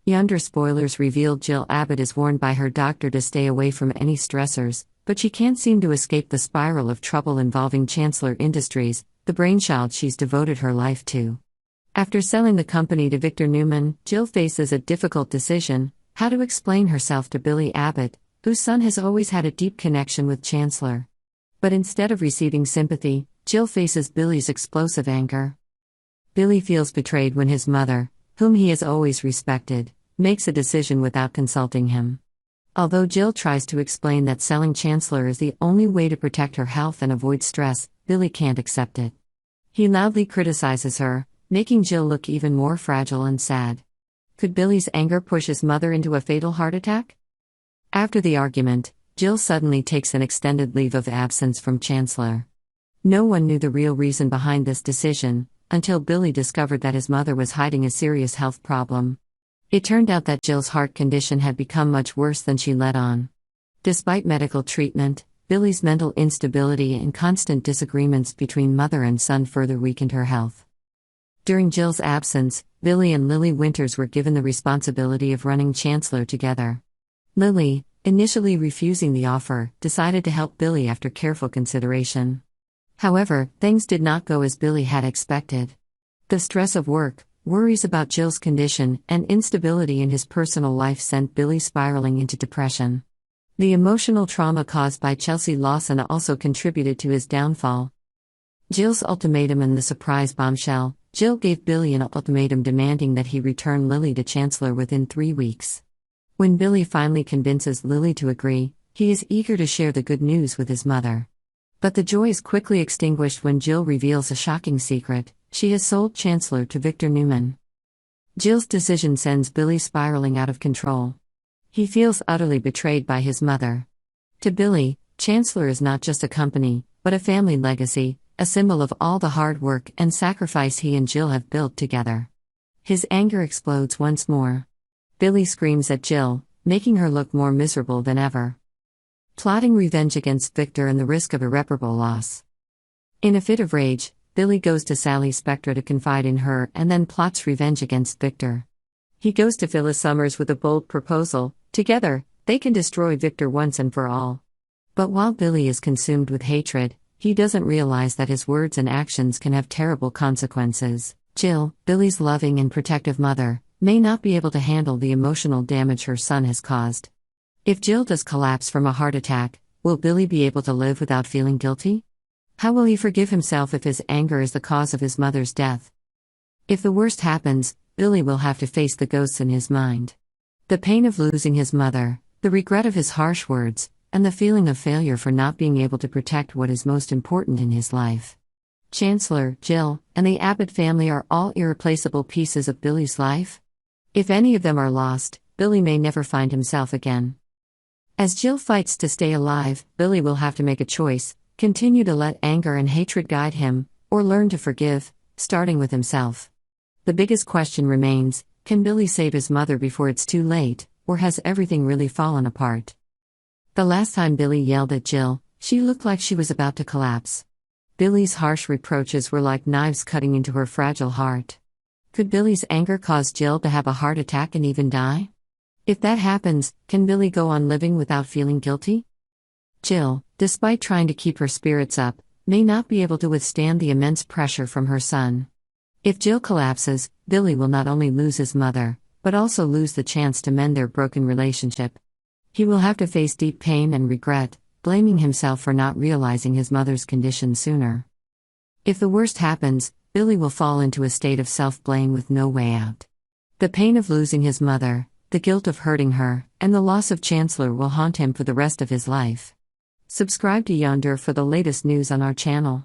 Yonder spoilers reveal Jill Abbott is warned by her doctor to stay away from any stressors, but she can't seem to escape the spiral of trouble involving Chancellor Industries, the brainchild she's devoted her life to. After selling the company to Victor Newman, Jill faces a difficult decision: how to explain herself to Billy Abbott, whose son has always had a deep connection with Chancellor. But instead of receiving sympathy, Jill faces Billy's explosive anger. Billy feels betrayed when his mother, whom he has always respected, makes a decision without consulting him. Although Jill tries to explain that selling Chancellor is the only way to protect her health and avoid stress, Billy can't accept it. He loudly criticizes her, making Jill look even more fragile and sad. Could Billy's anger push his mother into a fatal heart attack? After the argument, Jill suddenly takes an extended leave of absence from Chancellor. No one knew the real reason behind this decision, until Billy discovered that his mother was hiding a serious health problem. It turned out that Jill's heart condition had become much worse than she let on. Despite medical treatment, Billy's mental instability and constant disagreements between mother and son further weakened her health. During Jill's absence, Billy and Lily Winters were given the responsibility of running Chancellor together. Lily, initially refusing the offer, decided to help Billy after careful consideration. However, things did not go as Billy had expected. The stress of work, worries about Jill's condition, and instability in his personal life sent Billy spiraling into depression. The emotional trauma caused by Chelsea Lawson also contributed to his downfall. Jill's ultimatum and the surprise bombshell: Jill gave Billy an ultimatum demanding that he return Lily to Chancellor within 3 weeks. When Billy finally convinces Lily to agree, he is eager to share the good news with his mother. But the joy is quickly extinguished when Jill reveals a shocking secret: she has sold Chancellor to Victor Newman. Jill's decision sends Billy spiraling out of control. He feels utterly betrayed by his mother. To Billy, Chancellor is not just a company, but a family legacy, a symbol of all the hard work and sacrifice he and Jill have built together. His anger explodes once more. Billy screams at Jill, making her look more miserable than ever. Plotting revenge against Victor and the risk of irreparable loss. In a fit of rage, Billy goes to Sally Spectra to confide in her and then plots revenge against Victor. He goes to Phyllis Summers with a bold proposal: together, they can destroy Victor once and for all. But while Billy is consumed with hatred, he doesn't realize that his words and actions can have terrible consequences. Jill, Billy's loving and protective mother, may not be able to handle the emotional damage her son has caused. If Jill does collapse from a heart attack, will Billy be able to live without feeling guilty? How will he forgive himself if his anger is the cause of his mother's death? If the worst happens, Billy will have to face the ghosts in his mind. The pain of losing his mother, the regret of his harsh words, and the feeling of failure for not being able to protect what is most important in his life. Chancellor, Jill, and the Abbott family are all irreplaceable pieces of Billy's life. If any of them are lost, Billy may never find himself again. As Jill fights to stay alive, Billy will have to make a choice: continue to let anger and hatred guide him, or learn to forgive, starting with himself. The biggest question remains: can Billy save his mother before it's too late, or has everything really fallen apart? The last time Billy yelled at Jill, she looked like she was about to collapse. Billy's harsh reproaches were like knives cutting into her fragile heart. Could Billy's anger cause Jill to have a heart attack and even die? If that happens, can Billy go on living without feeling guilty? Jill, despite trying to keep her spirits up, may not be able to withstand the immense pressure from her son. If Jill collapses, Billy will not only lose his mother, but also lose the chance to mend their broken relationship. He will have to face deep pain and regret, blaming himself for not realizing his mother's condition sooner. If the worst happens, Billy will fall into a state of self-blame with no way out. The pain of losing his mother, the guilt of hurting her, and the loss of Chancellor will haunt him for the rest of his life. Subscribe to Yonder for the latest news on our channel.